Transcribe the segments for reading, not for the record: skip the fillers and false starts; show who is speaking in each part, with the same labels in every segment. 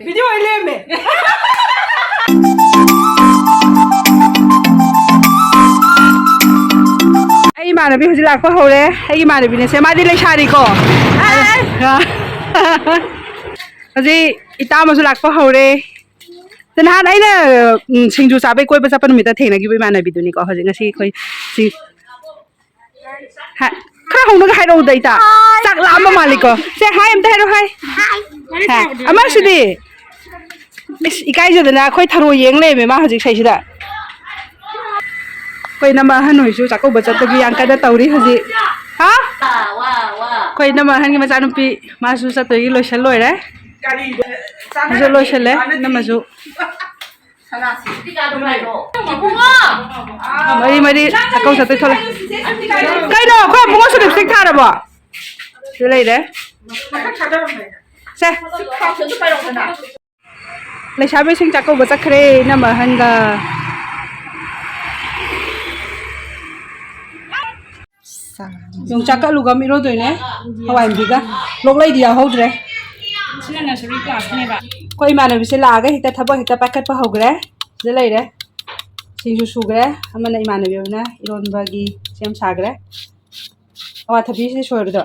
Speaker 1: 비디오 일레메. ai mà bị hồi lạc có hầu đấy ai mà bị này xe mà đi lấy xa đi cô gì ita mà lạc có hầu đấy tên hát ấy là sinh chú sao bây quay bây giờ phần mình ta thấy là cái bây mà này bị tụi này có hồi gì ngay khi coi si khá không được hay đâu đấy ta chắc lắm mà đi cô xe hai em thấy đâu hay à mà gì đi cái gì đó coi thằng rồi yếm lên mà hồi gì sai đó coi nằm ở Hà chú chắc có bớt cho cái yang cái đó tàu đi gì hả coi nằm ở Hà cái mà cha nó bị mà chú sao tới lôi xe lôi đấy chú lôi xe đấy nằm ở chú mấy đi chắc câu sao tới thôi cái đó có muốn số điểm sinh thà rồi bỏ chú lấy đấy xe lấy sao mới sinh chắc có bớt chắc kề nằm ở Hà cái yung chaka luga mi ro doine hawai biga loklai dia hodre sina nursery class ne ba koi mana bise la ga hita thabo hita packet pa hogre je lai re singju sugre amana imana biona iron bagi sem sagre awa thabi se soir do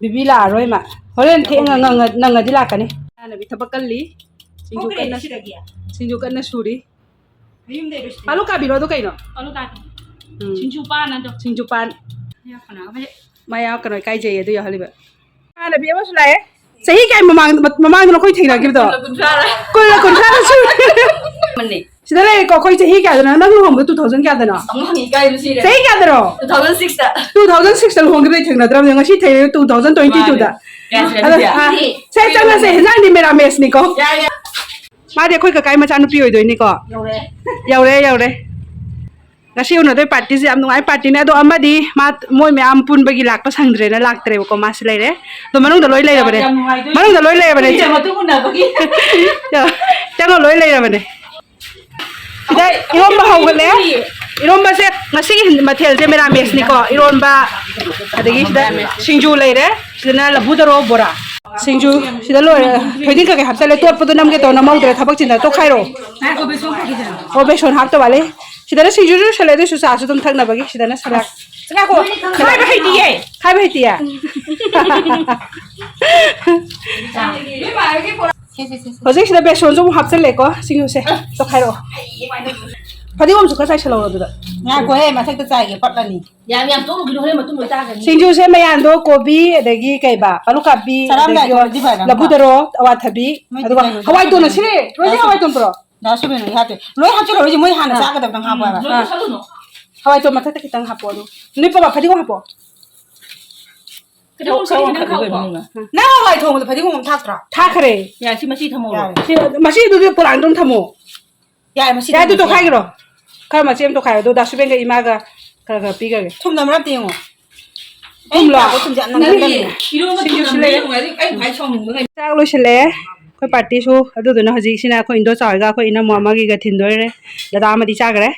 Speaker 1: bibi la roi ma horen the nga di la ka ni ana bi thabakal li singju kan na suri palu ka biro do kai no palu ka Sinjupan na to. Sinjupan. Maya ka noi kai jay do ya haliba. Ana bi ama sulai. Sahi kai mamang no koi thina gibi to. Kuntra su. Manni. Sidale ko koi sahi ka dana nang hom 2000 ka dana. Samni kai lu si. Sahi ka daro. 2006 da. 2006 da hom gibi thina dram nga si thai 2022 da. Sai chang na se hang ni mera mes ni ko. Ma de koi ka kai ma chan pi oi doi ni ko. Yau re. Kasi uno doy party si am nungai party na do amadi mat moi me am pun bagi lak pa sangdre na lak tre ko mas lai re to manung da loi lai ba de manung da loi lai ba de chama tu na bagi chama loi lai ba de dai irom ba haw le irom ba se ngasi mathel je mera mes ni ko irom ba adagi sida singju lai re sida labu da ro bora singju sida loi phaidin ka ke hapta le tot pu nam ke to na mau dre thabak chin da to khairo o be son hap to wale sidana singju sale de susa su tum thakna bagi sidana salak sanga ko khai ba hai ti ya hoje sida be son jom hap chale ko singju se to khairo phadi om su ka sai salo do da nga ko he ma thak ta chai ge patlani yam to gi do he ma tum ta ga singju se mayan do kobi adagi kai ba palu kabi labu daro awa thabi adu hawai to na sire roji hawai to pro 나 수빈은 하대. 로이 합쳐 로이 뭐 하나 작게 답당 하고 봐. 하와이 좀 맞다 기땅 하고도. 네 봐봐 파디고 하고. 그리고 나 하와이 통도 파디고 못 탔더라. 타 그래. 야, 시마시 타모. 마시도 보랑 좀 타모. 야, 마시. 야도 또 가기로. 가 마시 또 가요. 너 수빈가 이마가 그가 비가게. 좀 넘으랍 띠용. 좀 라. 좀 안 나는데. 이런 거 좀 실례. 아이 많이 처음 먹는 거. 짝로 실례. कोई पार्टी सो अदो दोना हजी सिना को इंदो चागा को इना मामा की गथिन दोरे दादा मदी चागरे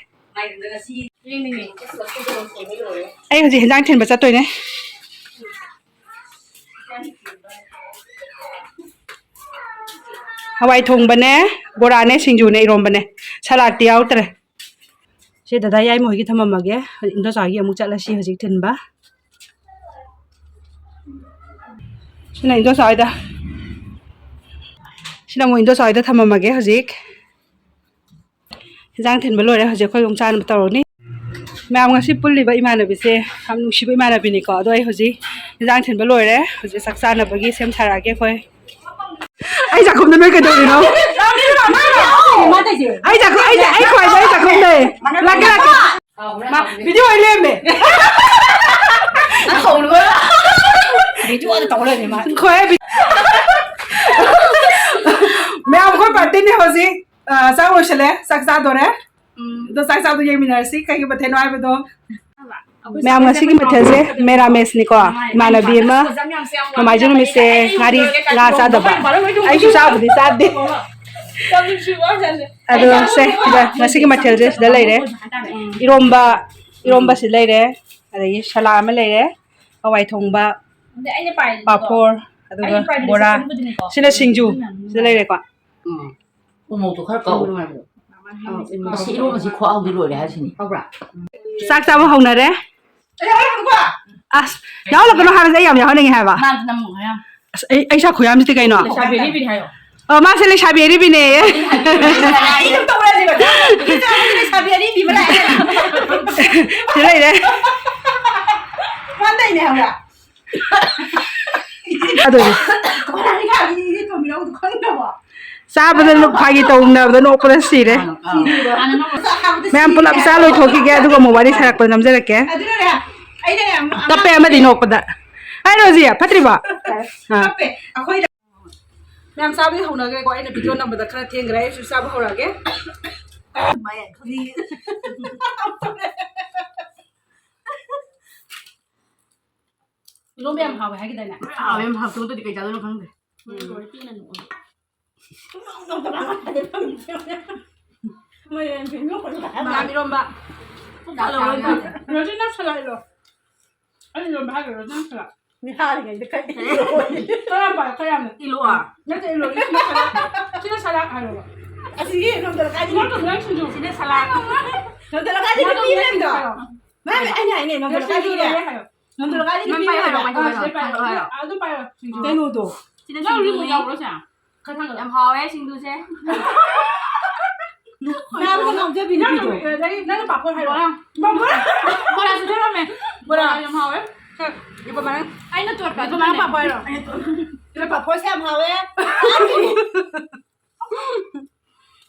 Speaker 1: आई हजी हजांग थेन बचा तोय ने हवाई थोंग बने बोरा ने सिंजू ने इरोम बने सलाद ती आउतरे से दादा याई मोहि की थमम मगे इंदो चागी अमु चलसी हजी थेनबा सिना इंदो चाइदा सिना मो इंदो साइदा थममगे हजिक हिजांग थेनबा लोरे हजे खय उंग चान तौरनी मैम ngasi पुल्लिबा इमानबि से हम नुसिबा इमानबि नि को दoi हजि हिजांग थेनबा लोरे हजे sakchana bagi sem sarage khoi ai jakhom na noi kadori no ai jakhom ai khoi ai jakhom dei lage ma video ai leme khou lo video ta tawle ni ma khoi मैं आपको पार्टी नहीं हो सी सब लोग चले सक्सा दो रे तो सक्सा तो ये मिनर सी कहीं बते नॉय पे तो मैं आप मसी की मथे से मेरा मेस निको मानवी में हमारे में से नारी लासा दबा ऐसे साब दी साब दे अदो से मसी की मथे से दले रे इरोम्बा से ले रे अरे ये सलाम ले रे हवाई थोंबा पापोर aduga bora sina singju sila lei kwa
Speaker 2: 부모도 할까? 다시 이러면 지 코아우 뒤로 해야 하시니.
Speaker 1: sak sa ba hong na de as yaw la kono ha sai yam yaw ne hai ba
Speaker 2: 난 남은 거야.
Speaker 1: ai sa khoyam ti kai no
Speaker 2: 샤베리 비리 하요.
Speaker 1: ma se le shabi ri bi ne
Speaker 2: 이름 또 뭐라 지금? 이제 샤베리 비브라.
Speaker 1: sila de
Speaker 2: 만다 이네 하라.
Speaker 1: adu
Speaker 2: 아니가 이게 또 미라고 건가 봐.
Speaker 1: sa ba no phagi tong na ba no pa si de
Speaker 2: 나는 너
Speaker 1: ma'am pull-up सा लोई थोकी के दुगो मोबाइल सारक पर नमजे रखे
Speaker 2: 아들아. 아이네.
Speaker 1: तपे अमे दिनो पदा ai रोजिया फत्रीबा हां
Speaker 2: 앞에 아코이다.
Speaker 1: मैम साब ही होना के को आइने वीडियो नंबर द खरा थेंग रे सु साब होरा के
Speaker 2: 마야 둘이
Speaker 1: लो मैम हावे है कि दैना
Speaker 2: 아, 웬 밥도 또 이렇게 자동으로 가는 데.
Speaker 1: मैम इरोंबा रोजिना छला लो 아니 좀 하게 로지나
Speaker 2: 미하리가 이렇게
Speaker 1: 그럼 봐 그럼
Speaker 2: 일로 와.
Speaker 1: 나도 일로 진짜 살아 하려
Speaker 2: 아시 놈들 가지.
Speaker 1: 나도 그냥 신주
Speaker 2: 진짜 살아. 놈들 가지 비밀인다. 마이 아니 놈들 가지 이래. 놈들 가지 비밀인다.
Speaker 1: 아도 봐요 신주
Speaker 2: 대노도.
Speaker 1: 진짜 우리 뭐야 그러지 가상 거
Speaker 2: 하와에 신두세. 나보고 남자 비밀이죠.
Speaker 1: 나는 바꿔 하려 뭐라 수제라며 뭐라 좀 하왜 이거 말은 아이는 또 이거 말은 바꿔요
Speaker 2: 이거 봐 보세요 하와에.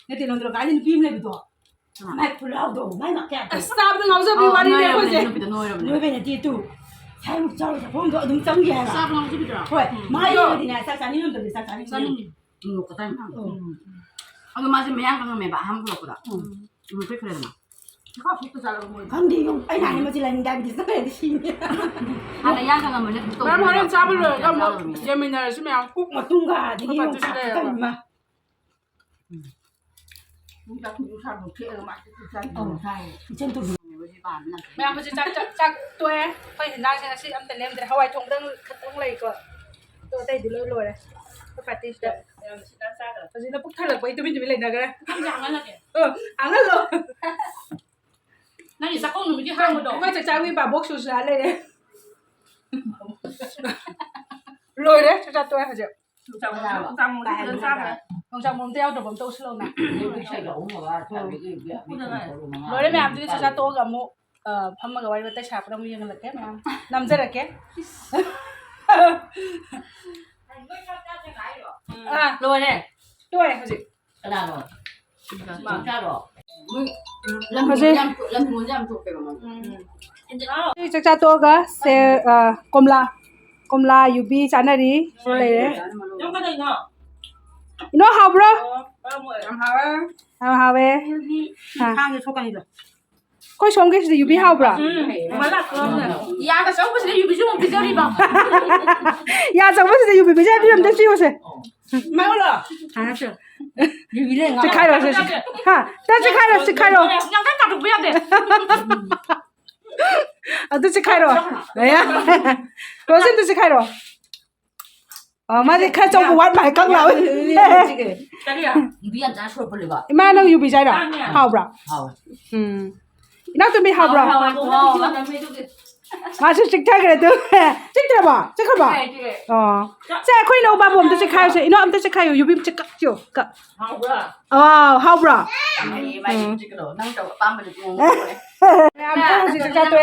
Speaker 2: 내가 놈들 가지 비밀이도. 마이 불라우도 마이 막게.
Speaker 1: 스타브는 없어 비와리네 보지
Speaker 2: 너베네 뒤도. 사용 자로 본도 능성이야.
Speaker 1: 스타브는 없어 비더라
Speaker 2: 왜? 마이 어디냐 사사니 놈들 사사니.
Speaker 3: 이거 거다. 아, 맞아. 매양 가면 매봐. 함부로 거다. 이거 왜 그래 나?
Speaker 2: 근데 이거 아니 아니 뭐지 라는 답이 있어 야 돼.
Speaker 3: 아, 나 양가 가면 내 또.
Speaker 1: 그럼 하는 잡을로 야뭐 예민을 쓰면 꼭
Speaker 2: 뭐 둥가 되게
Speaker 1: 그거
Speaker 2: 뭐
Speaker 1: 드시래요.
Speaker 2: 잠깐만. 이젠 또
Speaker 1: แม่พอจะจักตัวค่อยเห็นได้ใช่ไหมสิอันแต่เล่มแต่ฮาวายทงเรื่องอะไรก็ตัวได้ดูเลยเลยก็ปฏิเสธพอจะพวกท่านหลักไปตัวไม่จะไม่เล่นนะกันอังนั้นเลย
Speaker 3: 나 이사 꼭 놈이 하는 거도.
Speaker 1: ไม่จะจ้าวิบาบอกสุดๆเลยเลยเลยจะตัวเขาจะ ลงจากมุมเดียวเดี๋ยวผมโตชิลนะเลยแม่ดูจะโตกับมุพัมมากับวันนี้แต่ฉากเรามียังไงแกแม่นำเจอแก
Speaker 3: rồi đấy.
Speaker 1: ด้วยเขาสิ
Speaker 3: cái nào rồi? Mà ra rồi.
Speaker 1: เขาสิ
Speaker 3: Lâm muốn làm chụp cái mà.
Speaker 1: จะจ้าโตกับเซกมลายูบีจานารีเลย
Speaker 2: 좀 가다 이거.
Speaker 1: you know how bro how 왜
Speaker 2: 상에 속간이다.
Speaker 1: ก็ชมกันสิยูบี how bro
Speaker 2: 말라 그러면.
Speaker 3: 야, 나 저거 보시네. 유비 좀 비저리 봐.
Speaker 1: อย่าจังว่าสิยูบีไม่ใช่พี่ผมจะซิวสิ
Speaker 2: 말라. 알았어. 유비래.
Speaker 1: จะใครหรอสิฮะจะใครหรอสิใครหรอ
Speaker 3: 그냥 생각도 못 해야 돼.
Speaker 1: 啊，都是开了，哎呀，罗森都是开了。哦，妈的，看中午玩买刚了，
Speaker 2: 자기야.
Speaker 3: 유비한 자 수업 벌리 봐.
Speaker 1: 妈那有比赛了，好不啦？
Speaker 3: 好。
Speaker 1: 那都没好不啦？妈是这个都，这个吧，这个吧，哦，这块呢，我把我们都是开噻，那我们都是开有比这个就个，
Speaker 2: 하우라.
Speaker 1: 哦，好不啦？
Speaker 3: mày cái đồ năng đầu bám vào được ngon rồi.
Speaker 1: 俺们是这对，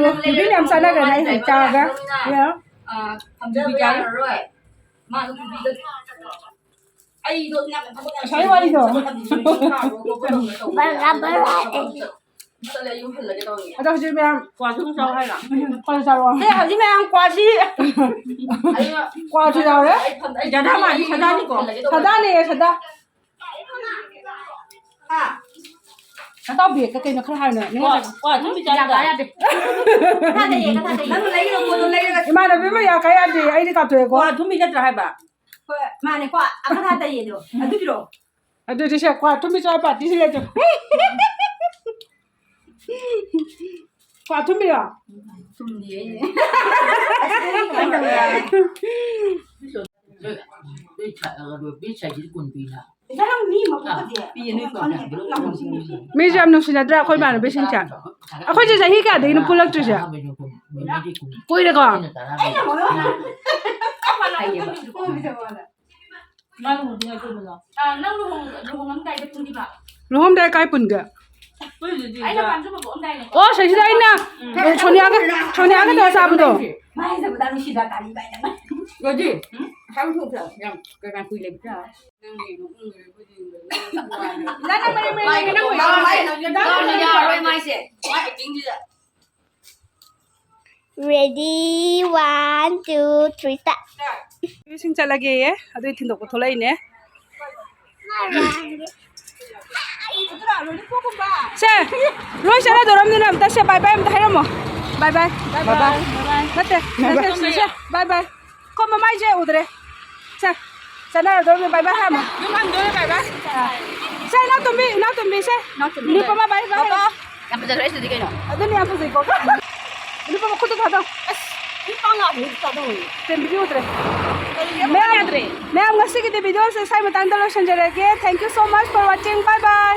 Speaker 1: 有比两三那个来很加个，呀，
Speaker 3: 감자야 rồi. mà ai đồ nhặt không có
Speaker 1: 谁玩的？
Speaker 3: sao lại dùng hình là cái đồ nhỉ?
Speaker 1: 啊，这是咩？
Speaker 2: 과 청소 해라.
Speaker 1: 花生了，
Speaker 2: 내 하지만 과시.
Speaker 3: 아니요.
Speaker 1: 瓜知道了，
Speaker 2: 자다만 이 자다니고.
Speaker 1: 他打你，他打。
Speaker 2: 아.
Speaker 1: 他倒别个给你看下呢，你看。
Speaker 2: 과 준비
Speaker 3: 야
Speaker 2: 잘한다.
Speaker 3: 가야 돼. 가야 돼.
Speaker 2: 나도 내기로 모두 내기로.
Speaker 1: 이마는 왜야 가야 돼? 아이디 갖고 해고.
Speaker 2: 과 준비 잘 해봐. 마네 과 아까 하다 얘도. 안 듣기로.
Speaker 1: 아, 저 과 좀 이따 봐. 디실래 좀. 과 tum이야.
Speaker 3: 좀 뒤에. biết xài chỉ quần vì là
Speaker 2: 사람 니 먹거든.
Speaker 3: bây giờ nơi còn chẳng biết
Speaker 1: 미지암 농신하더라. 거기 많은 배신자. 아, 거기 자 희가 되는 불락 주자. 보이래가.
Speaker 2: 아니야 뭐야?
Speaker 3: 나는 어디가 그러나 아 나는 롱 엄다이 같은 디바
Speaker 1: 로홈 달 깔뿐가.
Speaker 3: 아이가 반주가 뭐 엄다이
Speaker 1: 어, 사실 다 있나? 전에 아가 더 사부도.
Speaker 2: 많이 잡고 나는 시다 다리 봐야
Speaker 3: 그지 하루 속에서 그냥 그냥คุยเลยจ้า
Speaker 2: 나는
Speaker 3: mai cái nó mai nó giờ rồi mai sẽ mai chính chứ
Speaker 4: Ready, 1, 2, 3, start.
Speaker 1: 진짜 라게 예. 아들 틴도 고 돌아이네. 자, 로시아나 돌아오면 다시 바이바이 부터 해라 뭐. 바이바이. 바이바이. 맞대. 바이바이. 컴마 마이 제 오드래. 자. 자, 나 돌아오면 바이바이 하마. 누만 돌아 바이바이. 자, 나 tumbi 세. 니 빠마 바이바이.
Speaker 3: gặp bây giờ đấy thì cái nào
Speaker 1: 아들 니 아프지 이거. 니 빠마 코도 닫아. Tem video outra. मैं आपका सीखते वीडियो से साइड में तांडव लोग संजय रहेंगे. Thank you so much for watching. Bye bye.